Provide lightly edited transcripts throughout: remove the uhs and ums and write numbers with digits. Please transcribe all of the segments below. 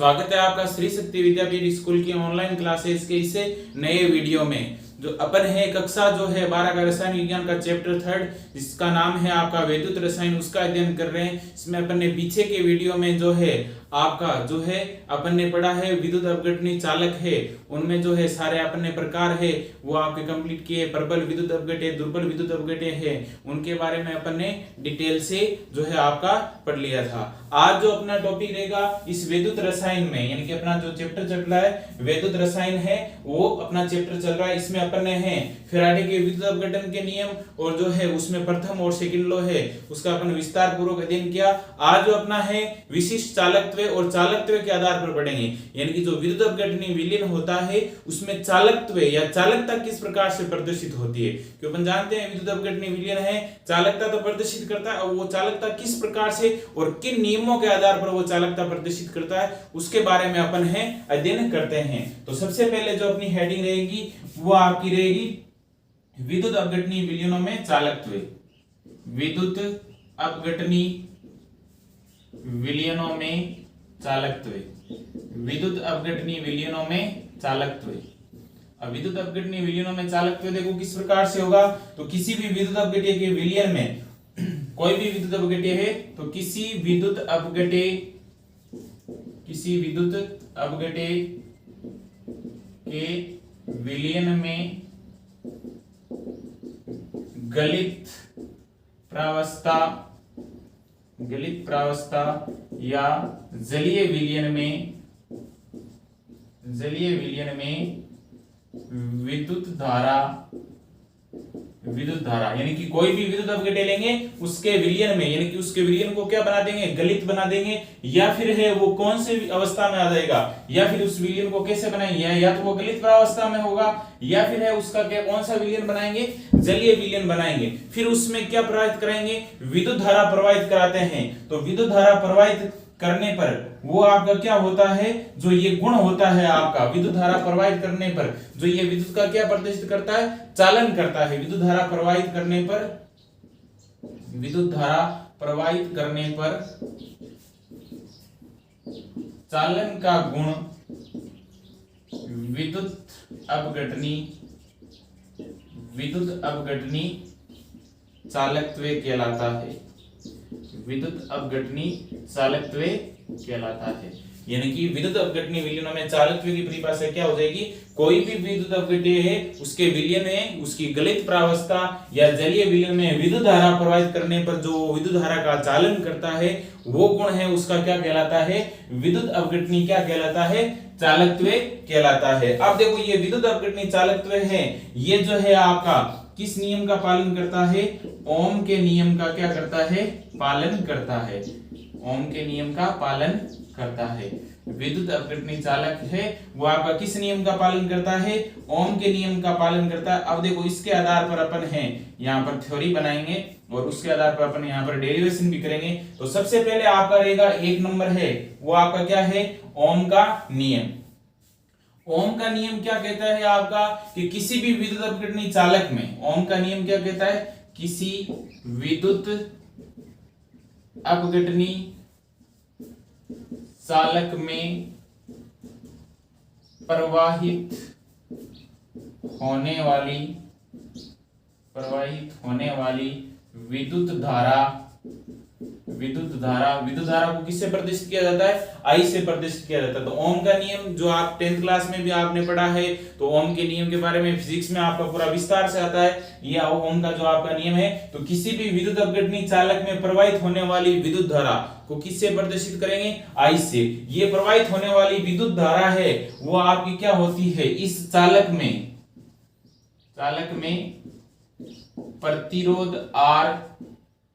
स्वागत है आपका श्री शक्ति विद्यापीठ स्कूल की ऑनलाइन क्लासेस के इस नए वीडियो में। जो अपन है कक्षा जो है 12 का रसायन विज्ञान का चैप्टर 3 जिसका नाम है आपका वैद्युत रसायन, उसका अध्ययन कर रहे हैं। इसमें अपन ने पीछे के वीडियो में जो है आपका जो है अपन ने पढ़ा है विद्युत अपघटनी चालक है, उनमें जो है सारे अपन ने प्रकार है वो आपके कंप्लीट किए। प्रबल विद्युत अपघटे, दुर्बल विद्युत अपघटे है, उनके बारे में अपन ने डिटेल से जो है आपका पढ़ लिया था। आज जो अपना टॉपिक रहेगा इस विद्युत रसायन में, यानी कि अपना जो चैप्टर चल रहा है विद्युत रसायन है वो अपना चैप्टर चल रहा है। इसमें अपन ने है फैराडे के विद्युत अपघटन के नियम और जो है उसमें प्रथम और सेकंड लॉ है उसका अपन विस्तार पूर्वक अध्ययन किया। आज जो अपना है विशिष्ट चालकत्व और चालकत्व के आधार पर पढ़ेंगे, यानी कि जो विद्युत अपघटनी विलयन होता है उसमें चालकत्व या चालकता किस प्रकार से प्रदर्शित होती है। क्योंकि अपन जानते हैं विद्युत अपघटनी विलयन है चालकता तो प्रदर्शित करता है, और वो चालकता किस प्रकार से और किन नियमों के आधार पर वो चालकता प्रदर्शित करता है उसके बारे में अपन है अध्ययन करते हैं। तो सबसे पहले जो अपनी हेडिंग रहेगी वो आपकी रहेगी विद्युत अपघटनी विलयनों में चालकत्व। विद्युत अपघटनी विलयनों में चालकत्व, विद्युत अपघटनी विलयनों में चालकत्व। अब विद्युत अपघटनी विलयनों में चालकत्व देखो किस प्रकार से होगा। तो किसी भी विद्युत अपघट्य के विलयन में, कोई भी विद्युत अपघट्य है तो किसी विद्युत अपघट्य के विलयन में गलित प्रावस्था या जलीय विलयन में विद्युत धारा यानी कि कोई भी विद्युत अपघट्य लेंगे उसके विलयन में, यानी कि उसके विलयन को क्या बना देंगे, गलित बना देंगे, या फिर है वो कौन से अवस्था में आ जाएगा, या फिर उस विलयन को कैसे बनाएंगे, या तो वो गलित प्रावस्था में होगा या फिर है उसका क्या कौन सा विलयन बनाएंगे, जलीय विलयन बनाएंगे। फिर उसमें क्या प्रवाहित कराएंगे, विद्युत धारा प्रवाहित कराते हैं। तो विद्युत धारा प्रवाहित करने पर वो आपका क्या होता है, जो ये गुण होता है आपका विद्युत धारा प्रवाहित करने पर जो ये विद्युत का क्या प्रदर्शित करता है, चालन करता है। विद्युत धारा प्रवाहित करने पर चालन का गुण विद्युत अपघटनी चालकत्व कहलाता है। विद्युत अपघटनी चालकत्व कहलाता है, यानी कि विद्युत अपघटनी विलयनों में चालकत्व की परिभाषा क्या हो जाएगी, कोई भी विद्युत अपघट्य है उसके विलयन में उसकी गलित प्रावस्था या जलीय विलयन में विद्युत धारा प्रवाहित करने पर जो विद्युत धारा का चालन करता है वो गुण है उसका क्या कहलाता है, विद्युत अपघटनी क्या कहलाता है, चालकत्व कहलाता है। अब देखो ये विद्युत अपघटनी चालकत्व है ये जो है आपका किस नियम का पालन करता है, ओम के नियम का क्या करता है, पालन करता है। ओम के नियम का पालन करता है। विद्युत अपघटनी चालक है वो आपका किस नियम का पालन करता है, ओम के नियम का पालन करता है। अब देखो इसके आधार पर अपन है यहाँ पर थ्योरी बनाएंगे और उसके आधार पर अपन यहाँ पर डेरिवेशन भी करेंगे। तो सबसे पहले आपका रहेगा एक नंबर है वो आपका क्या है, ओम का नियम। ओम का नियम क्या कहता है आपका कि किसी भी विद्युत अपघटनी चालक में, ओम का नियम क्या कहता है, किसी विद्युत अपघटनी चालक में प्रवाहित होने वाली विद्युत धारा को किससे प्रदर्शित किया जाता है, आई से प्रदर्शित किया जाता है। तो ओम का नियम जो आप 10th क्लास में भी आपने पढ़ा है, तो ओम के नियम के बारे में फिजिक्स में आपका पूरा विस्तार से आता है। ये ओम का जो आपका नियम है, तो किसी भी विद्युत अपघटनी चालक में प्रवाहित होने वाली विद्युत धारा को किससे प्रदर्शित करेंगे, आई से। ये प्रवाहित होने वाली विद्युत धारा है वो आपकी क्या होती है, इस चालक में प्रतिरोध आर,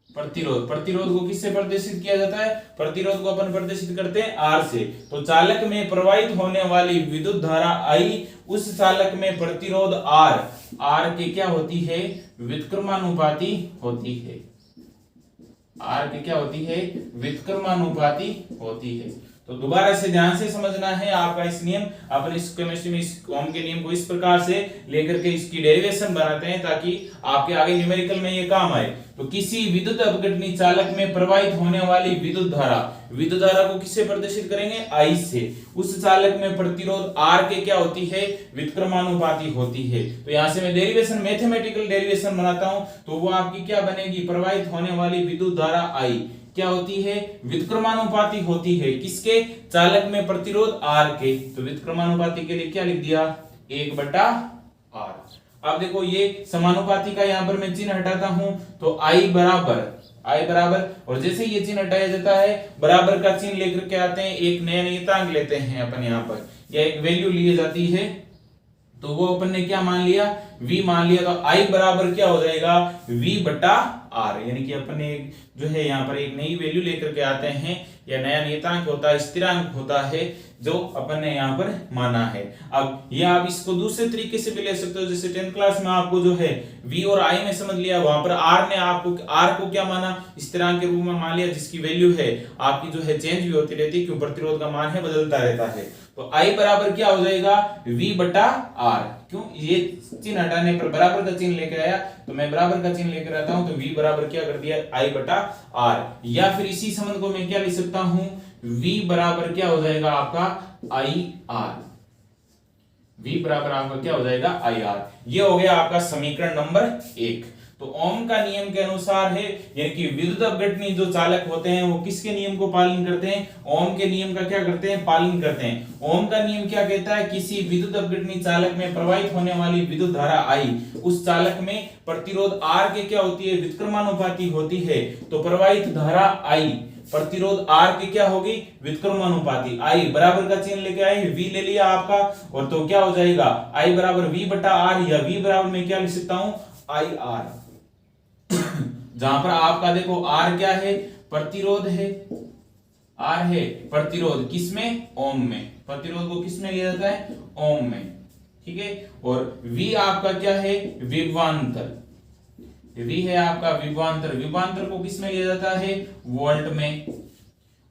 प्रतिरोध को किससे प्रदर्शित किया जाता है, प्रतिरोध को अपन प्रदर्शित करते हैं आर से। तो चालक में प्रवाहित होने वाली विद्युत धारा आई उस चालक में प्रतिरोध आर की क्या होती है, व्युत्क्रमानुपाती होती है। आर की क्या होती है, व्युत्क्रमानुपाती होती है। तो दोबारा से ध्यान से समझना है आपका इस नियम, अपन इस केमिस्ट्री में इस ओम के नियम को इस प्रकार से लेकर के इसकी डेरिवेशन बनाते हैं ताकि आपके आगे न्यूमेरिकल में ये काम आए। तो किसी विद्युत अपघटनी चालक में प्रवाहित होने वाली विद्युत धारा को किससे प्रदर्शित करेंगे, I से। उस चालक में प्रतिरोध R के क्या होती है, व्युत्क्रमानुपाती होती है। तो यहां से मैं डेरिवेशन, मैथमेटिकल डेरिवेशन बनाता हूं, तो वो आपकी क्या बनेगी, प्रवाहित होने वाली विद्युत धारा I क्या होती है, व्युत्क्रमानुपाती होती है। किसके, चालक में प्रतिरोध R के। तो व्युत्क्रमानुपाती के लिए क्या लिख दिया, 1/R। अब देखो ये समानुपाती का यहां पर मैं चिन्ह हटाता हूं, तो I बराबर, और जैसे ये चिन्ह हटाया जाता है, बराबर का चिन्ह लेकर के आते हैं, एक नया नियतांक लेते हैं अपन यहाँ पर, या एक वैल्यू ली जाती है, तो वो अपन ने क्या मान लिया, V मान लिया। तो I बराबर क्या हो जाएगा, V/R, यानी कि अपन ने जो है यहाँ पर एक नई वैल्यू लेकर के आते हैं, या नया नियतांक होता है, स्थिरांक होता है, जो अपन ने यहाँ पर माना है। अब ये आप इसको दूसरे तरीके से भी ले सकते हो, जैसे 10th क्लास में आपको जो है V और I में समझ लिया, वहां पर R ने आपको R को क्या माना, स्थिरांक के रूप में मान लिया, जिसकी वैल्यू है आपकी जो है चेंज भी होती रहती है, क्यों, प्रतिरोध का मान है बदलता रहता है। तो I बराबर क्या हो जाएगा, V/R। क्यों, ये चिन्ह हटाने पर बराबर का चिन्ह लेकर आया, तो मैं बराबर का चिन्ह लेकर आता हूं, तो V बराबर क्या कर दिया, I/R। या फिर इसी संबंध को मैं क्या लिख सकता हूं, V बराबर क्या हो जाएगा आपका IR। V बराबर आपका क्या हो जाएगा, IR। ये हो गया आपका समीकरण नंबर 1। तो ओम का नियम के अनुसार है, यानी कि विद्युत अपघटनी जो चालक होते हैं वो किसके नियम को पालन करते हैं, ओम के नियम का क्या करते हैं, पालन करते हैं। ओम का नियम क्या कहता है, किसी विद्युत अपघटनी चालक में प्रवाहित होने वाली विद्युत धारा I, उस चालक में प्रतिरोध R के क्या होती है, व्युत्क्रमानुपाती होती है। तो प्रवाहित धारा I प्रतिरोध R की क्या होगी, व्युत्क्रमानुपाती। I बराबर का चिन्ह लेके आए, V ले लिया आपका, और तो क्या हो जाएगा, I बराबर V/R, या V बराबर में क्या लिख सकता हूं, IR। जहां पर आपका देखो R क्या है, प्रतिरोध है, R है प्रतिरोध, किसमें, ओम में। प्रतिरोध को किसमें लिया जाता है, ओम में, ठीक है। और V आपका क्या है, विभवांतर। V है आपका विभवांतर, विभवांतर को किसमें लिया जाता है, वोल्ट में।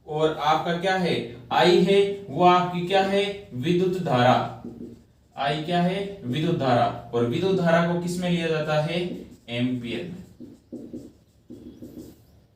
और आपका क्या है, I है, वो आपकी क्या है, विद्युत धारा। I क्या है, विद्युत धारा, और विद्युत धारा को किसमें लिया जाता है, एम्पियर में।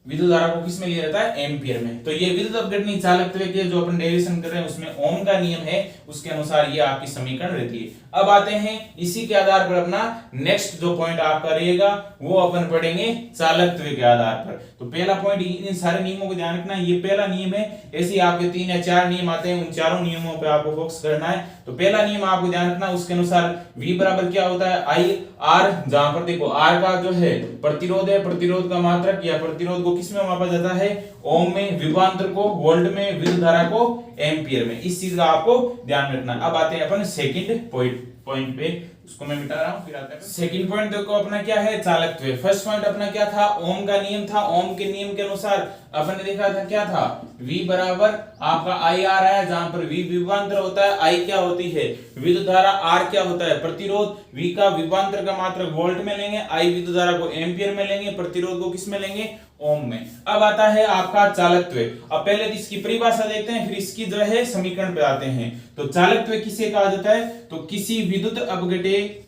विद्युत धारा को किसमें लिया जाता है, एम्पियर में। तो ये विद्युत अपघटनी चालकत्व के जो अपन डेरिवेशन कर रहे हैं उसमें ओम का नियम है, उसके अनुसार ये आपकी समीकरण रहती है। अब आते हैं इसी के आधार पर अपना नेक्स्ट जो पॉइंट आपका रहेगा वो अपन पढ़ेंगे चालकत्व के आधार पर। तो पहला पॉइंट, इन सारे नियमों को ध्यान रखना, ये पहला नियम है। ऐसे आपके 3 या 4 नियम आते हैं, उन चारों नियमों पे आपको फोकस करना है। तो पहला नियम आपको ध्यान रखना, उसके अनुसार V बराबर क्या होता है, IR। जहां पर देखो R का जो है प्रतिरोध है, प्रतिरोध का मात्रक या प्रतिरोध को किसमें मापा जाता है, ओम में, विभवांतर को वोल्ट में, विद्युत धारा को एम्पियर में। इस चीज का आपको ध्यान रखना। अब आते हैं अपन सेकंड पॉइंट पे, उसको मैं मिटा रहा हूं, फिर आते हैं सेकंड पॉइंट। देखो अपना क्या है, चालकत्व। फर्स्ट पॉइंट अपना क्या था, ओम का नियम था। ओम के नियम के अनुसार अपन ने देखा था क्या था, V बराबर आपका IR है, जहां पर V विभवांतर होता है, I क्या होती है, विद्युत धारा, R क्या होता है, प्रतिरोध। V का विभवांतर का मात्रक वोल्ट में लेंगे, I विद्युत धारा को एम्पियर में लेंगे, प्रतिरोध को किस में लेंगे, ओम में। अब आता है आपका चालकत्व। अब पहले तो इसकी परिभाषा देखते हैं, फिर इसकी जो है समीकरण पे आते हैं। तो चालकत्व किसे कहा जाता है, तो किसी विद्युत अपघटे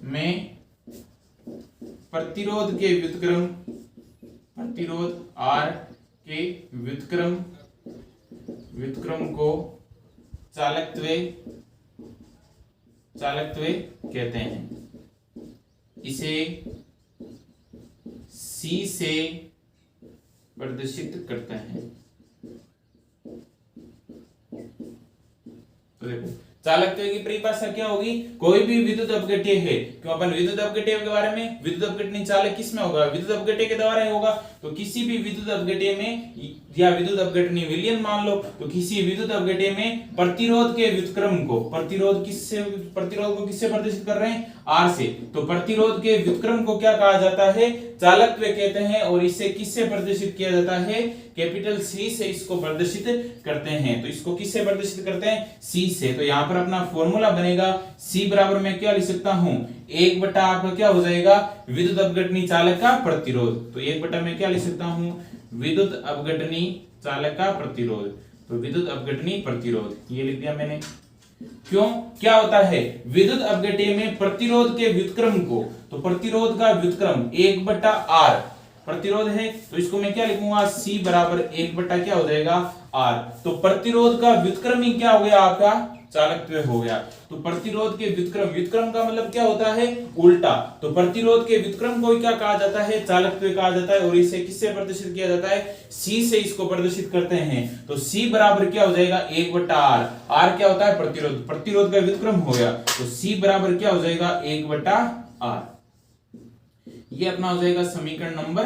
में प्रतिरोध R के व्युत्क्रम को चालकत्व कहते हैं। इसे C से प्रदर्शित करते हैं। तो देखो चालकत्व की परिभाषा क्या होगी, कोई भी विद्युत अपघट्य है, क्यों अपन विद्युत अपघट्य के बारे में, विद्युत अपघटनी चालक किसमें होगा, विद्युत अपघट्य के द्वारा ही होगा। तो किसी भी विद्युत अपघट्य में, या विद्युत अपघटनी विलयन मान लो, तो किसी विद्युत अपघट्य में प्रतिरोध के व्युत्क्रम को, प्रतिरोध को किससे प्रदर्शित कर रहे हैं, R से। तो प्रतिरोध के व्युत्क्रम को क्या कहा जाता है, चालकत्व कहते हैं। और इसे किससे प्रदर्शित किया जाता है, कैपिटल C से इसको प्रदर्शित करते हैं। तो इसको किससे प्रदर्शित करते हैं, C से। तो यहाँ पर पर अपना फॉर्मूला बनेगा C बराबर मैं क्या लिख सकता हूं, 1 बटा आपका क्या हो जाएगा, विद्युत अपघटनी चालक का प्रतिरोध। तो 1 बटा मैं क्या लिख सकता हूं, विद्युत अपघटनी चालक का प्रतिरोध। तो विद्युत अपघटनी प्रतिरोध ये लिख दिया मैंने। क्यों, क्या होता है विद्युत अपघट्य में प्रतिरोध के व्युत्क्रम को, तो प्रतिरोध का व्युत्क्रम 1 बटा R प्रतिरोध है, तो इसको मैं क्या लिखूंगा, C बराबर 1 बटा क्या हो जाएगा R। तो प्रतिरोध का व्युत्क्रम ही क्या हो गया आपका, चालकत्व हो गया। तो प्रतिरोध के व्युत्क्रम, व्युत्क्रम का मतलब क्या होता है, उल्टा। तो प्रतिरोध के व्युत्क्रम को क्या कहा जाता है, चालकत्व कहा जाता है। और इसे किससे प्रदर्शित किया जाता है, C से इसको प्रदर्शित करते हैं। तो C बराबर क्या हो जाएगा, 1 बटा R। R क्या होता है, प्रतिरोध, प्रतिरोध का व्युत्क्रम हो गया। तो C बराबर क्या हो जाएगा, 1 बटा R। ये अपना हो जाएगा समीकरण नंबर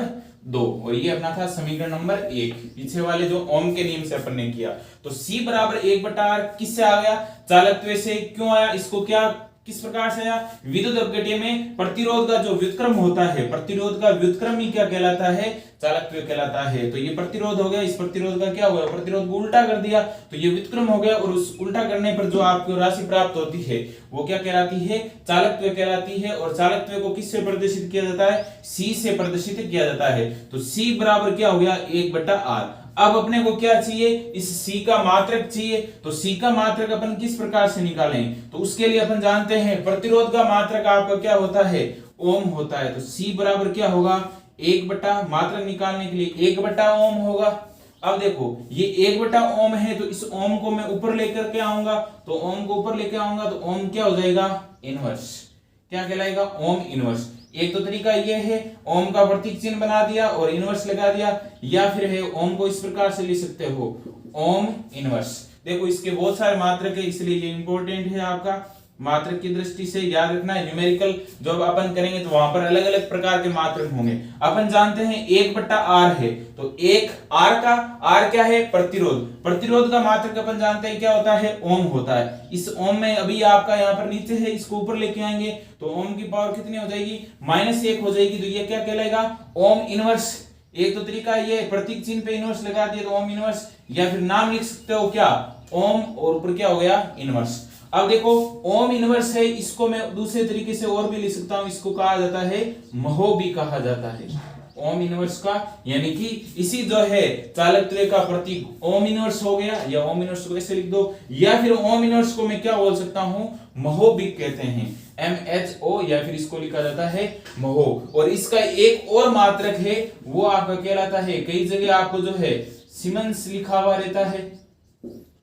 2 और ये अपना था समीकरण नंबर 1, पीछे वाले जो ओम के नियम से अपन ने किया। तो C बराबर 1 बटा R किससे आ गया, चालकत्व से। क्यों आया, इसको क्या किस प्रकार से आया, विद्युत अपघट्य में प्रतिरोध का जो व्युत्क्रम होता है, प्रतिरोध का व्युत्क्रम ही क्या कहलाता है, चालकत्व कहलाता है। तो ये प्रतिरोध हो गया, इस प्रतिरोध का क्या हुआ, प्रतिरोध को उल्टा कर दिया तो ये व्युत्क्रम हो गया। और उस उल्टा करने पर जो आपको राशि प्राप्त होती है वो क्या कहलाती है, चालकत्व कहलाती है। और चालकत्व को किससे प्रदर्शित किया जाता है, C से प्रदर्शित किया जाता है। तो C बराबर क्या हो गया, 1 बटा R। अब अपने को क्या चाहिए, इस C का मात्रक चाहिए। तो C का मात्रक अपन किस प्रकार से निकालें, तो उसके लिए अपन जानते हैं प्रतिरोध का मात्रक आपका क्या होता है, ओम होता है। तो C बराबर क्या होगा, 1 बटा, मात्रक निकालने के लिए 1 बटा ओम होगा। अब देखो ये 1 बटा ओम है, तो इस ओम को मैं ऊपर लेकर के आऊंगा। तो ओम को ऊपर लेकर आऊंगा तो ओम क्या हो जाएगा, इनवर्स। क्या कहलाएगा, ओम इनवर्स। एक तो तरीका ये है, ओम का प्रतीक चिन्ह बना दिया और इनवर्स लगा दिया, या फिर है ओम को इस प्रकार से लिख सकते हो, ओम इनवर्स। देखो इसके बहुत सारे मात्रक है, इसलिए ये इंपॉर्टेंट है आपका। मात्रक की दृष्टि से याद रखना है, न्यूमेरिकल जब अपन करेंगे तो वहां पर अलग अलग प्रकार के मात्रक होंगे। अपन जानते हैं 1 बटा R है, तो 1 R का, R क्या है, प्रतिरोध, प्रतिरोध का मात्रक अपन जानते हैं क्या होता है, ओम होता है। इस ओम में अभी आपका यहाँ पर नीचे है, इसको ऊपर लेके आएंगे तो ओम की पावर कितनी हो जाएगी, -1 हो जाएगी। तो ये क्या कहलाएगा, ओम इनवर्स। एक तो तरीका ये प्रतीक चिन्ह पे इनवर्स लगा दिया तो ओम इनवर्स, या फिर नाम लिख सकते हो क्या, ओम और ऊपर क्या हो गया, इनवर्स। अब देखो ओम इनवर्स है, इसको मैं दूसरे तरीके से और भी लिख सकता हूं, इसको कहा जाता है महो भी कहा जाता है, ओम इनवर्स का। यानी कि इसी जो है चालकत्व का प्रतीक ओम इनवर्स हो गया, या ओम इनवर्स को ऐसे लिख दो, या फिर ओम इनवर्स को मैं क्या बोल सकता हूं, महो भी कहते हैं, MHO, या फिर इसको लिखा जाता है महो। और इसका एक और मात्रक है, वो आपका कहलाता है, कई जगह आपको जो है सीमेंस लिखा हुआ रहता है,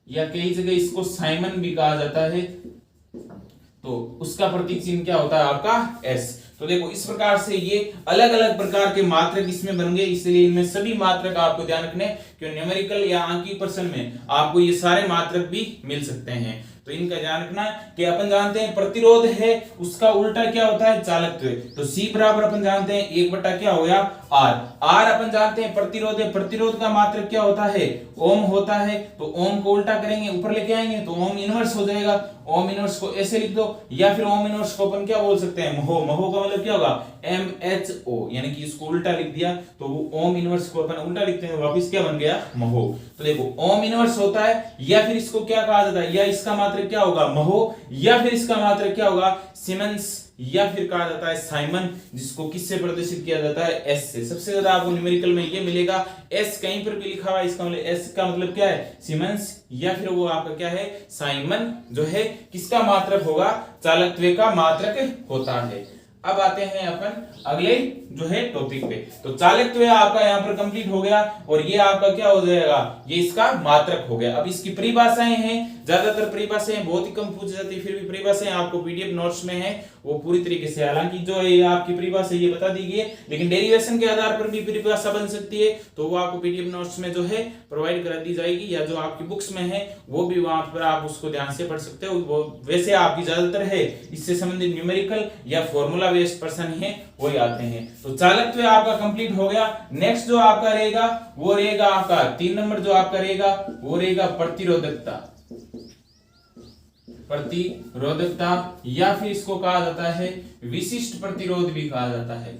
या कई जगह इसको साइमन भी कहा जाता है। तो उसका प्रतीक चिन्ह क्या होता है आपका, S। तो देखो इस प्रकार से ये अलग अलग प्रकार के मात्रक इसमें बन गए, इसलिए इनमें सभी मात्रक आपको ध्यान रखने, क्योंकि न्यूमेरिकल या अंकीय प्रश्न में आपको ये सारे मात्रक भी मिल सकते हैं। तो इनका ध्यान रखना कि अपन जानते हैं प्रतिरोध है, उसका उल्टा क्या होता है, चालकत्व। तो C बराबर अपन जानते हैं 1 बटा क्या हो गया, R। R अपन जानते हैं प्रतिरोध है, प्रतिरोध का मात्रक क्या होता है, ओम होता है। तो ओम को उल्टा करेंगे, ऊपर लेके आएंगे तो ओम इनवर्स हो जाएगा। ओम इनवर्स को ऐसे लिख दो, या फिर ओम इनवर्स को अपन क्या बोल सकते हैं, महो। महो का मतलब क्या होगा, MHO, यानी कि इसको उल्टा लिख दिया तो वो ओम इनवर्स को अपन उल्टा लिखते हैं, वापस क्या बन गया, महो। तो देखो ओम इनवर्स होता है, या फिर इसको क्या कहा जाता है, या इसका मात्रक क्या होगा, महो, या फिर इसका मात्रक क्या होगा, सीमेंस, या फिर कहा जाता है साइमन, जिसको किससे प्रदर्शित किया जाता है, S से। सबसे ज्यादा आपको न्यूमेरिकल में ये मिलेगा, S कहीं पर भी लिखा हुआ है, इसका मतलब S का मतलब क्या है, सीमेंस, या फिर वो आपका क्या है, साइमन, जो है किसका मात्रक होगा, चालकत्व का मात्रक होता है। अब आते हैं अपन अगले जो है टॉपिक पे। तो चालकत्व आपका यहाँ पर कंप्लीट हो गया, और ये आपका क्या हो जाएगा, ये इसका मात्रक हो गया। अब इसकी परिभाषाएं हैं, ज्यादातर परिभाषाएं बहुत ही कम पूछी जाती है, फिर भी परिभाषाएं आपको पीडीएफ नोट्स में है वो पूरी तरीके से, हालांकि जो है आपकी परिभाषा ये बता दी गई है, लेकिन डेरिवेशन के आधार पर भी परिभाषा बन सकती है, तो वो आपको पीडीएफ नोट्स में जो है प्रोवाइड करा दी जाएगी, या जो आपकी बुक्स में है वो भी वहां पर आप उसको ध्यान से पढ़ सकते हो। वो वैसे आपकी ज्यादातर है इससे संबंधित न्यूमेरिकल या फॉर्मूला बेस्ड प्रश्न है वही आते हैं। तो चालकत्व आपका कंप्लीट हो गया। नेक्स्ट जो आपका रहेगा वो रहेगा आपका 3 नंबर जो आपका रहेगा वो रहेगा प्रतिरोधकता। प्रतिरोधकता, या फिर इसको कहा जाता है विशिष्ट प्रतिरोध भी कहा जाता है,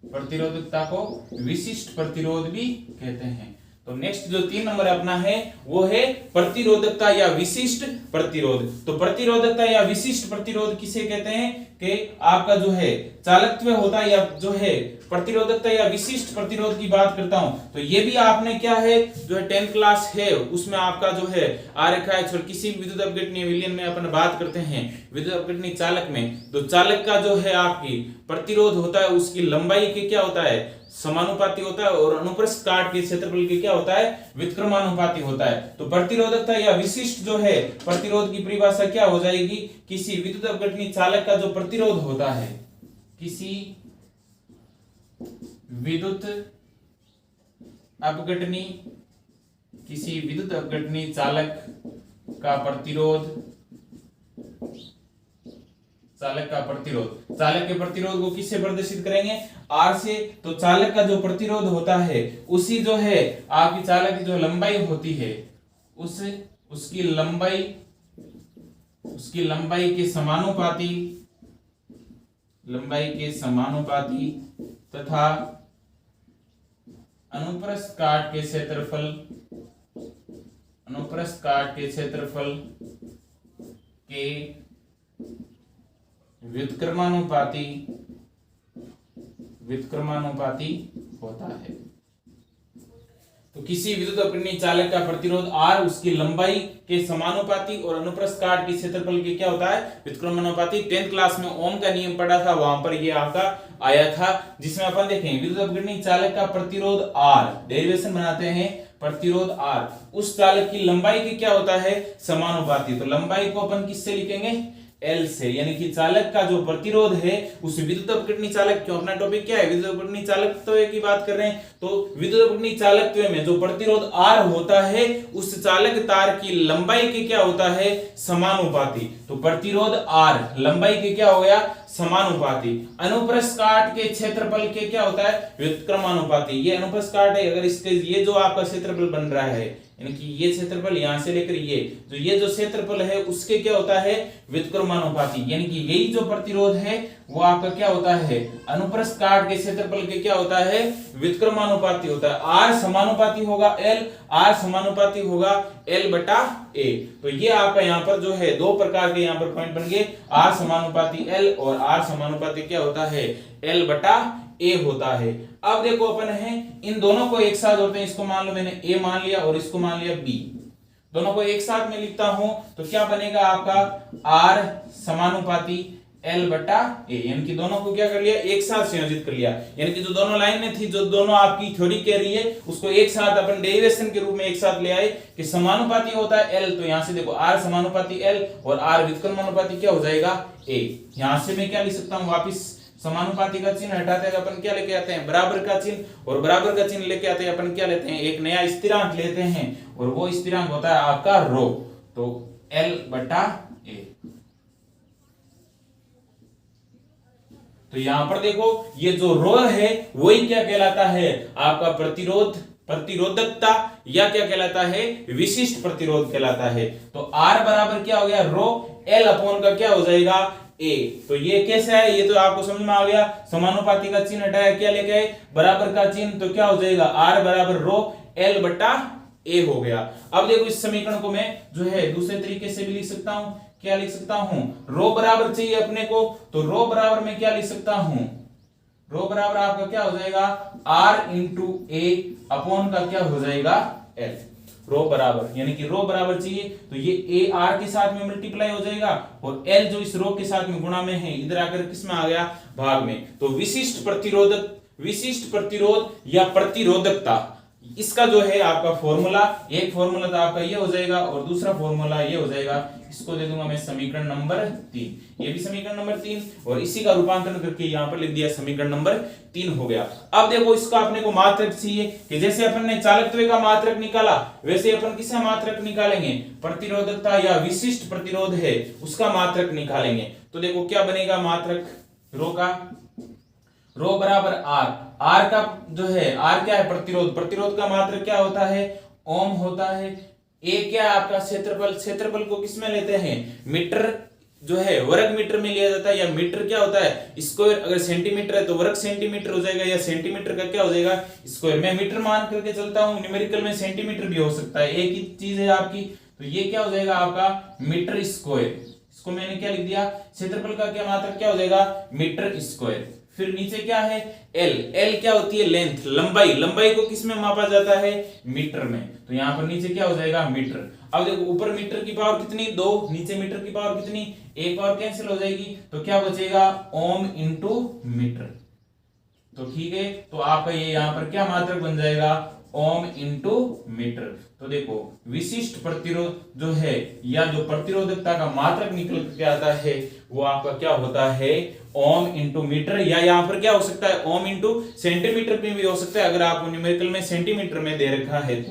प्रतिरोधकता को विशिष्ट प्रतिरोध भी कहते हैं। तो नेक्स्ट जो 3 नंबर अपना है वो है प्रतिरोधकता या विशिष्ट प्रतिरोध। तो प्रतिरोधकता या विशिष्ट प्रतिरोध किसे कहते हैं कि आपका जो है चालकत्व होता है या जो है प्रतिरोधकता या विशिष्ट प्रतिरोध की बात करता हूं तो ये भी आपने क्या है जो है 10th क्लास है उसमें आपका जो है आ रखा है। किसी भी विद्युत अपघटनीय विलयन में अपन बात करते हैं विद्युत अपघटनीय चालक में, तो चालक का जो है आपकी प्रतिरोध होता है उसकी लंबाई के क्या होता है समानुपाती होता है और अनुप्रस्थ काट के क्षेत्रफल के क्या होता है व्युत्क्रमानुपाती होता है। तो प्रतिरोधकता या विशिष्ट जो है प्रतिरोध की परिभाषा क्या हो जाएगी, किसी विद्युत अपघटनीय चालक का जो प्रतिरोध होता है, किसी विद्युत अपघटनीय चालक का प्रतिरोध, चालक के प्रतिरोध को किससे प्रदर्शित करेंगे R से। तो चालक का जो प्रतिरोध होता है उसी जो है आपकी चालक की जो लंबाई होती है उसकी लंबाई के समानुपाती तथा अनुप्रस्थ काट के क्षेत्रफल के व्युत्क्रमानुपाती होता है। तो किसी विद्युत अपघटनीय चालक का प्रतिरोध R उसकी लंबाई के समानुपाती और अनुप्रस्थ काट के क्षेत्रफल के क्या होता है व्युत्क्रमानुपाती। 10th क्लास में ओम का नियम पढ़ा था, वहां पर ये आपका आया था, जिसमें अपन देखें विद्युत अपघटनीय चालक का प्रतिरोध R, डेरिवेशन बनाते हैं प्रतिरोध R, उस चालक की लंबाई के क्या होता है समानुपाती। तो लंबाई को अपन किससे लिखेंगे L से, यानी कि चालक का जो प्रतिरोध है उस विद्युत अपघटनीय चालक, क्यों अपना टॉपिक क्या है विद्युत अपघटनीय चालकत्व की बात कर रहे हैं, तो विद्युत अपघटनीय चालकत्व में जो प्रतिरोध R होता है उस चालक तार की लंबाई के क्या होता है समानुपाती। तो प्रतिरोध R लंबाई के क्या हो गया समानुपाती, अनुप्रस्थ काट के क्षेत्रफल के क्या होता है व्युत्क्रमानुपाती। ये अनुप्रस्थ काट है, अगर इसके ये जो आपका क्षेत्रफल बन रहा है यानी कि ये क्षेत्रफल यहां से लेकर ये जो क्षेत्रफल है उसके क्या होता है व्युत्क्रमानुपाती, यानी कि यही जो प्रतिरोध है वो आपका क्या होता है अनुप्रस्थ काट के क्षेत्रफल के क्या होता है व्युत्क्रमानुपाती होता है। R समानुपाती होगा L, R समानुपाती होगा L बटा A। तो ये आपका यहाँ पर जो है दो प्रकार के यहाँ पर पॉइंट बन गए, R समानुपाती L और R समानुपाती क्या होता है L बटा A होता है। अब देखो अपन है इन दोनों को एक साथ होते हैं, इसको मान लो मैंने A मान लिया और इसको मान लिया B, दोनों को एक साथ में लिखता हूं तो क्या बनेगा आपका R समानुपाती L बटा A, यानी कि दोनों को क्या कर लिया एक साथ संयोजित कर लिया, यानी कि जो दोनों लाइनें थी जो दोनों आपकी थ्योरी कह रही है उसको एक साथ अपन डेरिवेशन के रूप में एक साथ ले आए कि समानुपाती होता है L। तो यहां से देखो R समानुपाती L और R व्युत्क्रमानुपाती क्या हो जाएगा A। यहां से मैं क्या लिख सकता हूं वापिस समानुपाती का चिन्ह हटाते हैं अपन क्या लेके आते हैं बराबर का चिन्ह, और बराबर का चिन्ह लेके आते हैं अपन क्या लेते हैं एक नया स्थिरांक लेते हैं और वो स्थिरांक होता है आपका रो। तो L बटा A। तो यहां पर देखो ये जो रो है वही क्या कहलाता है आपका प्रतिरोधकता या क्या कहलाता है विशिष्ट प्रतिरोध कहलाता है। तो R बराबर क्या हो गया रो L अपॉन का क्या हो जाएगा A। तो ये कैसे है ये तो आपको समझ में आ गया, समानुपाती का चिन्ह हटाया क्या लेके आए बराबर का चिन्ह, तो क्या हो जाएगा R बराबर रो L बटा A हो गया। अब देखो इस समीकरण को मैं जो है दूसरे तरीके से भी लिख सकता हूं, क्या लिख सकता हूं रो बराबर चाहिए अपने को, तो रो बराबर में क्या लिख सकता हूं रो बराबर आपका क्या हो जाएगा R इंटू A अपॉन का क्या हो जाएगा L। रो बराबर यानी कि रो बराबर चाहिए तो ये A R के साथ में मल्टीप्लाई हो जाएगा और L जो इस रो के साथ में गुणा में है इधर आकर किस में आ गया भाग में। तो विशिष्ट प्रतिरोध या प्रतिरोधकता इसका जो है आपका फॉर्मूला, एक फॉर्मूला तो आपका ये हो जाएगा और दूसरा फॉर्मूला ये हो जाएगा, इसको दे दूंगा मैं समीकरण नंबर 3, ये भी समीकरण नंबर 3 और इसी का रूपांतरण करके यहां पर लिख दिया समीकरण नंबर 3 हो गया। अब देखो इसका अपने को मात्रक चाहिए कि जैसे अपन ने चालकत्व का मात्रक निकाला वैसे अपन किसका मात्रक निकालेंगे प्रतिरोधकता या विशिष्ट प्रतिरोध है उसका मात्रक निकालेंगे। तो देखो क्या बनेगा मात्रक रो का, रो बराबर R का जो है R क्या है प्रतिरोध का मात्रक क्या होता है ओम होता है। A क्या है आपका क्षेत्रफल को किस में लेते हैं मीटर जो है वर्ग मीटर में लिया जाता है, या मीटर क्या होता है स्क्वायर, अगर सेंटीमीटर है तो वर्ग सेंटीमीटर हो जाएगा, या सेंटीमीटर का क्या हो जाएगा स्क्वायर। मैं मीटर मान करके चलता हूं, न्यूमेरिकल में सेंटीमीटर भी हो सकता है, एक ही चीज है आपकी। तो ये क्या हो जाएगा आपका मीटर स्क्वायर। इसको मैंने क्या लिख दिया, क्षेत्रफल का क्या मात्रक क्या हो जाएगा मीटर स्क्वायर। फिर नीचे क्या है एल, एल क्या होती है लेंथ, लंबाई, लंबाई को किस में मापा जाता है मीटर में, तो यहाँ पर नीचे क्या हो जाएगा मीटर। अब देखो ऊपर मीटर की पावर कितनी 2, नीचे मीटर की पावर कितनी, एक पावर कैंसिल हो जाएगी, तो क्या बचेगा ओम इंटू मीटर। तो ठीक है, तो आपका ये यहाँ पर क्या मात्रक बन जाएगा ओम इंटू मीटर। तो देखो विशिष्ट प्रतिरोध जो है, या जो प्रतिरोधकता का मात्रक निकल के आता है वो आपका क्या होता है ओम इंटू मीटर, या यहाँ पर क्या हो सकता है ओम इंटू सेंटीमीटर में भी हो सकता है, अगर आपको न्यूमेरिकल में सेंटीमीटर में दे रखा है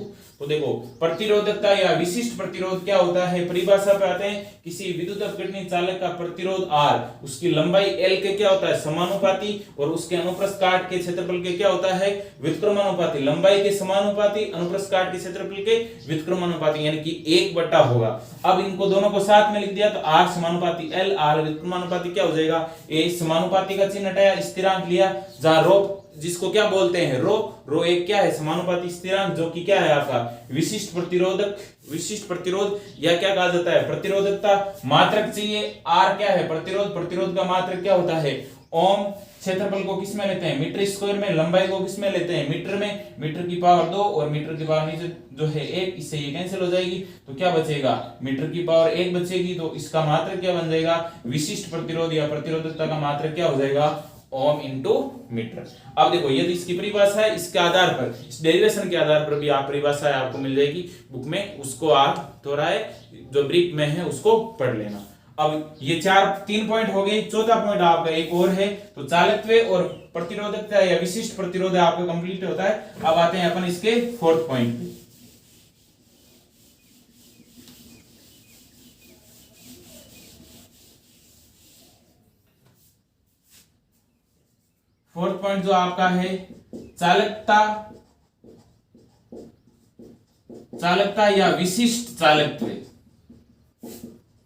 तो देखो प्रतिरोधकता या विशिष्ट प्रतिरोध क्या होता है, परिभाषा पे आते हैं, किसी विद्युत अपघटनीय चालक का प्रतिरोध R, उसकी लंबाई L के क्या होता है समानुपाती, और उसके अनुप्रस्थ काट के क्षेत्रफल के क्या होता है व्युत्क्रमानुपाती, लंबाई के समानुपाती, अनुप्रस्थ काट के क्षेत्रफल के व्युत्क्रमानुपाती, यानी कि 1 होगा। अब इनको दोनों को साथ में लिख दिया तो R समानुपाती L, R व्युत्क्रमानुपाती क्या हो जाएगा, ए समानुपाती का चिन्ह हटाया, स्थिरांक लिया, जहां रो जिसको क्या बोलते हैं रो, रो एक क्या है समानुपाती स्थिरांक, जो कि क्या है आपका विशिष्ट प्रतिरोधक, विशिष्ट प्रतिरोध, या क्या कहा जाता है प्रतिरोधकता। मात्रक चाहिए आर क्या है प्रतिरोध, प्रतिरोध का मात्रक क्या होता है ओम। क्षेत्रफल को किस में लेते हैं मीटर स्क्वायर में, लंबाई को किस में लेते हैं मीटर में, मीटर की पावर 2 और मीटर की पावर नीचे जो है 1, इससे ये कैंसिल हो जाएगी, तो क्या बचेगा मीटर की पावर 1 बचेगी, तो इसका मात्रक क्या बन जाएगा विशिष्ट प्रतिरोध या प्रतिरोधकता का मात्रक क्या हो जाएगा ओम इंटू मीटर। अब देखो ये तो इसकी परिभाषा है, इसके आधार पर, इस डेरिवेशन के आधार पर भी आप परिभाषा आपको मिल जाएगी बुक में, उसको आप थोड़ा है जो ब्रीफ में है उसको पढ़ लेना। अब ये 3 पॉइंट हो गए, चौथा पॉइंट आपका एक और है, तो चालकत्व और प्रतिरोधकता या विशिष्ट प्रतिरोध आपका कंप्लीट होता है। अब आते हैं अपन इसके 4th पॉइंट पे। फोर्थ पॉइंट जो आपका है चालकता, चालकता या विशिष्ट चालकत्व।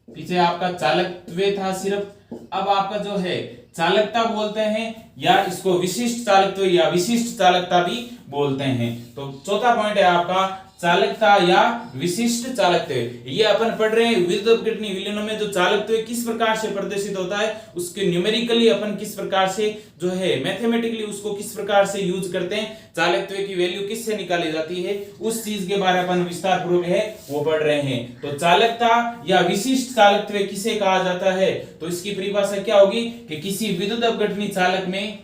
पीछे आपका चालकत्व था सिर्फ, अब आपका जो है चालकता बोलते हैं, या इसको विशिष्ट चालकत्व या विशिष्ट चालकता भी बोलते हैं। तो चौथा पॉइंट है आपका चालकता या विशिष्ट चालकत्व। ये अपन पढ़ रहे हैं विद्युत अपघटनीय विलयनों में जो चालकत्व किस प्रकार से प्रदर्शित होता है, उसके न्यूमेरिकली अपन किस प्रकार से जो है मैथमेटिकली उसको किस प्रकार से यूज करते हैं, चालकत्व की वैल्यू किससे निकाली जाती है, उस चीज के बारे में अपन विस्तार पूर्वक है वो पढ़ रहे हैं। तो चालकता या विशिष्ट चालकत्व किसे कहा जाता है, तो इसकी परिभाषा क्या होगी कि किसी विद्युत अपघटनीय चालक में,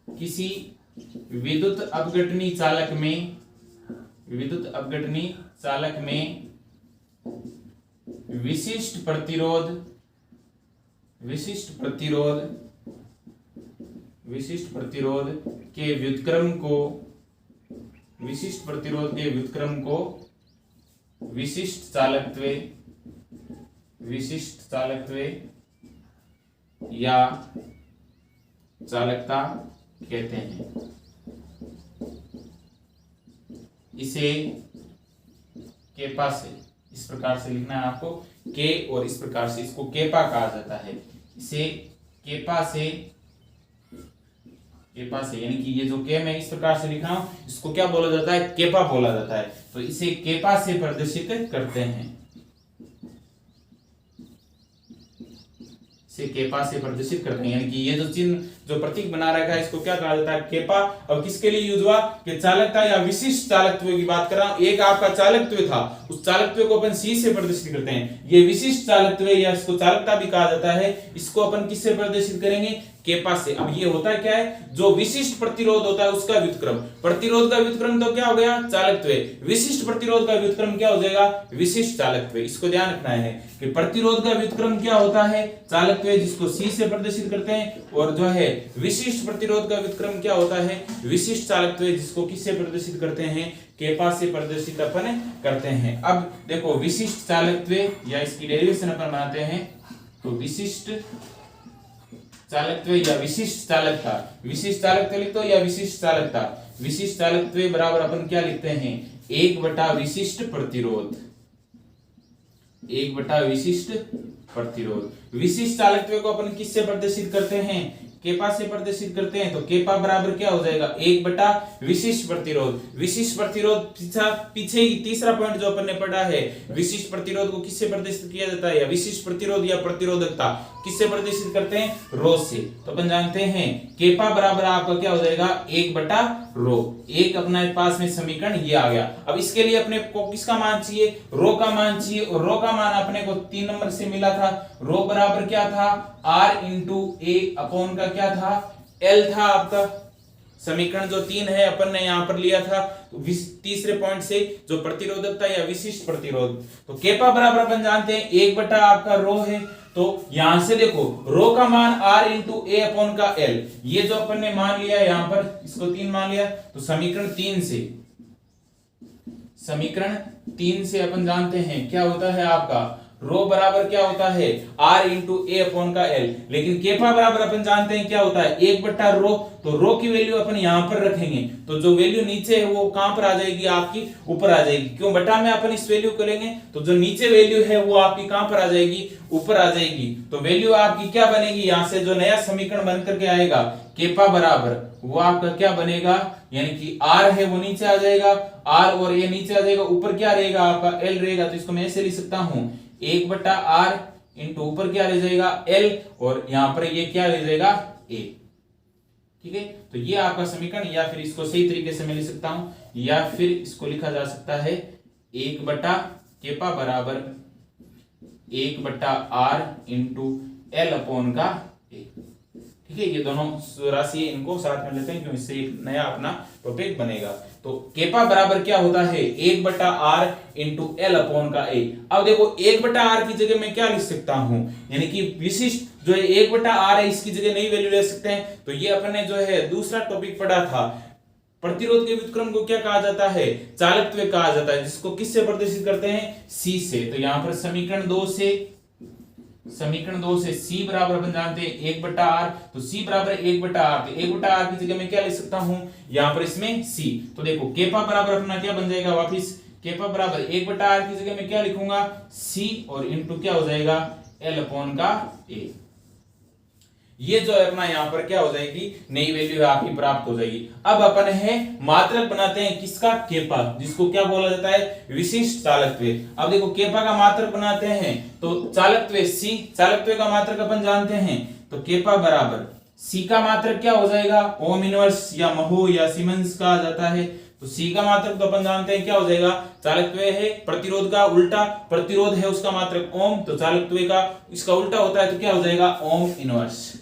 किसी विद्युत अपघटनीय चालक में, विद्युत अपघटनीय चालक में विशिष्ट प्रतिरोध, विशिष्ट प्रतिरोध, विशिष्ट प्रतिरोध के व्युत्क्रम को, विशिष्ट प्रतिरोध के व्युत्क्रम को विशिष्ट चालकत्व, विशिष्ट चालकत्व या चालकता कहते हैं। इसे केपा से, इस प्रकार से लिखना है आपको के, और इस प्रकार से इसको केपा कहा जाता है। इसे केपा से, केपा से यानी कि ये जो के मैं इस प्रकार से लिख रहा हूं इसको क्या बोला जाता है केपा बोला जाता है। तो इसे केपा से प्रदर्शित करते हैं, से केपा से प्रदर्शित करते हैं, यानी कि ये जो चिन्ह जो प्रतीक बना रखा है इसको क्या कहा जाता है केपा। अब किसके लिए यूज हुआ कि चालकता या विशिष्ट चालकत्व की बात कर रहा हूं। एक आपका चालकत्व था, उस चालकत्व को अपन सी से प्रदर्शित करते हैं, ये विशिष्ट चालकत्व या इसको चालकता भी कहा जाता है, इसको अपन किससे प्रदर्शित करेंगे केपा से। अब ये होता है क्या है, जो विशिष्ट प्रतिरोध होता है उसका व्युत्क्रम, प्रतिरोध का व्युत्क्रम तो क्या हो गया चालकत्व, विशिष्ट प्रतिरोध का व्युत्क्रम क्या हो जाएगा विशिष्ट चालकत्व। इसको ध्यान रखना है कि प्रतिरोध का व्युत्क्रम क्या होता है चालकत्व, जिसको सी से प्रदर्शित करते हैं, और जो है विशिष्ट प्रतिरोध का व्युत्क्रम क्या होता है विशिष्ट चालकत्व, जिसको किससे प्रदर्शित करते हैं केपा से प्रदर्शित अपन करते हैं। अब देखो विशिष्ट चालकत्व या इसकी डेरिवेशन अपन बनाते हैं, तो विशिष्ट चालकत्व या विशिष्ट चालकता, विशिष्ट चालकत्व लिखते हो या विशिष्ट चालकता, विशिष्ट चालकत्व बराबर अपन क्या लिखते हैं 1/विशिष्ट प्रतिरोध, 1/विशिष्ट प्रतिरोध। विशिष्ट चालकत्व को अपन किससे प्रदर्शित करते हैं? केपा से प्रदर्शित करते हैं। तो केपा बराबर क्या हो जाएगा? 1 बटा विशिष्ट प्रतिरोध। विशिष्ट प्रतिरोध पीछे ही तीसरा पॉइंट जो अपन ने पढ़ा है, विशिष्ट प्रतिरोध को किससे प्रदर्शित किया जाता है, या विशिष्ट प्रतिरोध या प्रतिरोधकता किससे प्रदर्शित करते हैं? रो से। तो अपन जानते हैं केपा बराबर आपका क्या हो जाएगा? 1 बटा रो। एक अपने पास में समीकरण ये आ गया। अब इसके लिए अपने को किसका मान चाहिए? रो का मान चाहिए, और रो का मान अपने को 3 नंबर से मिला था। रो बराबर क्या था? R इंटू ए अपॉन का क्या था? L था आपका। समीकरण जो 3 है अपन ने यहां पर लिया था तीसरे पॉइंट से, जो प्रतिरोधकता या विशिष्ट प्रतिरोध। तो केपा बराबर अपन जानते हैं 1 बटा आपका रो है। तो यहां से देखो रो का मान R इंटू ए अपॉन का L, ये जो अपन ने मान लिया यहां पर, इसको 3 मान लिया। तो समीकरण 3 से अपन जानते हैं क्या होता है आपका? रो बराबर क्या होता है? R इंटू ए अपॉन का L। लेकिन केपा बराबर अपन जानते हैं क्या होता है? 1 बटा रो। तो रो की वैल्यू अपन यहां पर रखेंगे, तो जो वैल्यू नीचे है वो कहां पर आ जाएगी? आपकी ऊपर आ जाएगी। क्यों? बटा में अपन इस वैल्यू को लेंगे, तो जो नीचे वैल्यू है वो आपकी कहां पर आ जाएगी? ऊपर आ जाएगी। तो वैल्यू आपकी क्या बनेगी? यहां से जो नया समीकरण बन करके आएगा केपा बराबर, वो आपका क्या बनेगा? यानी कि R है वो नीचे आ जाएगा, R और ये नीचे आ जाएगा, ऊपर क्या रहेगा आपका? L रहेगा। तो इसको मैं ऐसे लिख सकता हूं 1 बटा R इंटू ऊपर क्या रह जाएगा? L, और यहां पर ये क्या रह जाएगा? A। ठीक है, तो ये आपका समीकरण, या फिर इसको सही तरीके से मैं लिख सकता हूं, या फिर इसको लिखा जा सकता है 1 बटा केपा बराबर 1 बटा R इंटू L अपॉन का A। ठीक है, ये दोनों राशि है, इनको साथ में लेते हैं क्यों? इससे एक नया अपना टॉपिक बनेगा। तो केपा बराबर क्या होता है? 1 बटा R इंटू एल अपॉन का A। अब देखो 1 बटा R की जगह मैं क्या लिख सकता हूं? यानी कि विशिष्ट जो है 1 बटा R है, इसकी जगह नई वैल्यू ले सकते हैं। तो ये अपने जो है दूसरा टॉपिक पढ़ा था, प्रतिरोध के व्युत्क्रम को क्या कहा जाता है? चालकत्व कहा जाता है, जिसको किससे प्रदर्शित करते हैं? C से। तो यहां पर समीकरण 2 से C बराबर अपन जानते हैं 1 बटा R। तो C बराबर 1 बटा R। तो 1 बटा R की जगह मैं क्या लिख सकता हूं? यहां पर इसमें C। तो देखो केपा बराबर अपना क्या बन जाएगा? वापिस केपा बराबर 1 बटा R की जगह मैं क्या लिखूंगा? C, और इंटू क्या हो जाएगा? L अपॉन का A। ये जो है अपना यहाँ पर क्या हो जाएगी? नई वैल्यू आपकी प्राप्त हो जाएगी। अब अपन है मात्रक बनाते हैं किसका? केपा, जिसको क्या बोला जाता है? विशिष्ट चालकत्व। अब देखो केपा का मात्रक बनाते हैं, तो चालकत्व C, चालकत्व का मात्रक अपन जानते हैं। तो केपा बराबर C का मात्रक क्या हो जाएगा? ओम इनवर्स या महो या सीमेंस कहा जाता है। तो C का मात्रक तो अपन जानते हैं क्या हो जाएगा? चालकत्व है प्रतिरोध का उल्टा, प्रतिरोध है उसका मात्रक ओम, तो चालकत्व का इसका उल्टा होता है, तो क्या हो जाएगा? Ohm inverse.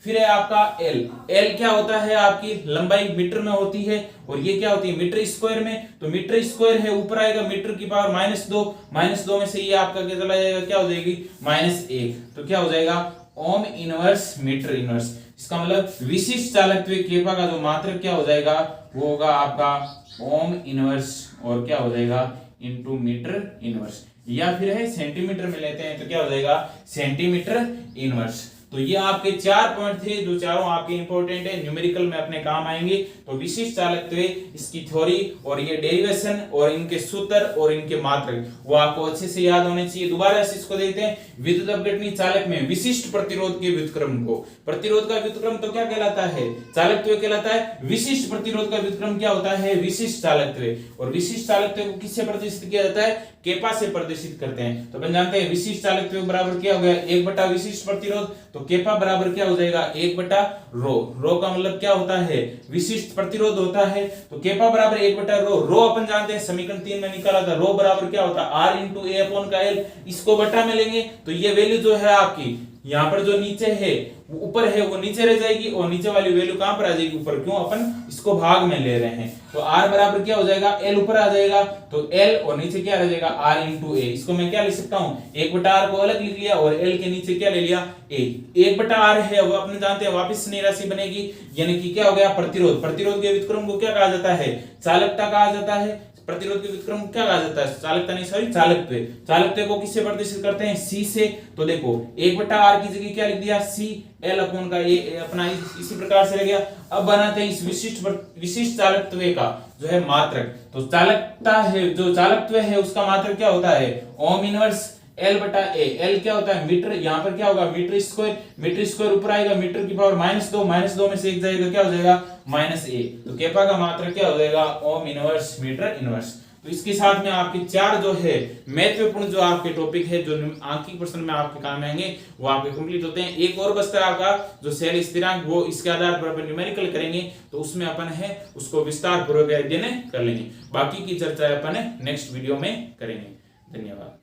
फिर है आपका L। L क्या होता है? आपकी लंबाई मीटर में होती है, और ये क्या होती है? मीटर स्क्वायर में। तो मीटर स्क्वायर है, ऊपर आएगा मीटर की पावर -2, -2 में से ये आपका क्या चला जाएगा? क्या हो जाएगी? -1। तो क्या हो जाएगा? Ohm inverse metre inverse. इसका मतलब विशिष्ट चालकत्व केपा का जो मात्रक क्या हो जाएगा? वो होगा आपका ओम इनवर्स, और क्या हो जाएगा? Into metre inverse. या फिर है सेंटीमीटर में लेते हैं, तो क्या हो जाएगा? Centimetre inverse. तो ये आपके 4 पॉइंट थे, जो चारों आपके इंपॉर्टेंट है, न्यूमेरिकल में अपने काम आएंगे। तो विशिष्ट चालकत्व, इसकी थ्योरी और ये डेरिवेशन और इनके सूत्र और इनके मात्रक वो आपको अच्छे से याद होने चाहिए। दोबारा से इसको देखते हैं। विद्युत अपघटनी चालक में विशिष्ट प्रतिरोध के व्युत्क्रम को, प्रतिरोध का व्युत्क्रम तो क्या कहलाता है? चालकत्व कहलाता है। विशिष्ट प्रतिरोध का व्युत्क्रम क्या होता है? विशिष्ट चालकत्व। और विशिष्ट चालकत्व को किससे प्रदर्शित किया जाता है? केपा से प्रदर्शित करते हैं। तो अपन जानते हैं विशिष्ट चालकत्व बराबर क्या हो गया? 1 बटा विशिष्ट प्रतिरोध। तो केपा बराबर क्या हो जाएगा? 1 बटा रो। रो का मतलब क्या होता है? विशिष्ट प्रतिरोध होता है। तो केपा बराबर 1 बटा रो। रो अपन जानते हैं समीकरण 3 में निकाला था। रो बराबर क्या होता है? R इंटू ए अपॉन का L। इसको बटा में लेंगे तो ये वैल्यू जो है आपकी यहाँ पर जो नीचे है वो ऊपर है, वो नीचे रह जाएगी, और नीचे वाली वैल्यू कहां पर आ जाएगी? ऊपर। क्यों? अपन इसको भाग में ले रहे हैं। तो R बराबर क्या हो जाएगा? L ऊपर आ जाएगा, तो L और नीचे क्या रह जाएगा? R इंटू ए। इसको मैं क्या लिख सकता हूं? 1 बटा R को अलग लिख लिया, और L के नीचे क्या ले लिया? A। 1 बटा R है वो अपने जानते हैं वापिस नई राशि बनेगी, यानी कि क्या हो गया? प्रतिरोध। प्रतिरोध के व्युत्क्रम को क्या कहा जाता है? चालकता कहा जाता है। प्रतिरोध के व्युत्क्रम क्या कहा जाता है? चालकता नहीं, सॉरी, चालकत्व। चालकत्व को किससे प्रदर्शित करते हैं? C से। तो देखो 1 बटा R की जगह क्या लिख दिया? C, L अपॉन का A अपना इसी प्रकार से रह गया। अब बनाते हैं इस विशिष्ट चालकत्व का जो है मात्रक। तो चालकता है, जो चालकत्व है उसका मात्रक क्या होता है? ओम इनवर्स L बटा A। L क्या होता है मीटर, यहाँ पर क्या होगा मीटर स्क्वायर ऊपर आएगा, मीटर की पावर -2 में से एक जाएगा क्या हो जाएगा -A। तो केपा का मात्रक क्या हो जाएगा ओम इनवर्स मीटर इनवर्स। तो इसके साथ में आपके 4 जो है महत्वपूर्ण जो आपके टॉपिक है जो आंखिक प्रश्न में आपके काम आएंगे वो आपके कंप्लीट होते हैं। एक और बचता है आपका जो सेल स्थिरांक, वो इसके आधार पर अपन न्यूमेरिकल करेंगे, तो उसमें अपन है उसको विस्तार पूर्वक अध्ययन कर लेंगे। बाकी की चर्चा अपन नेक्स्ट वीडियो में करेंगे। धन्यवाद।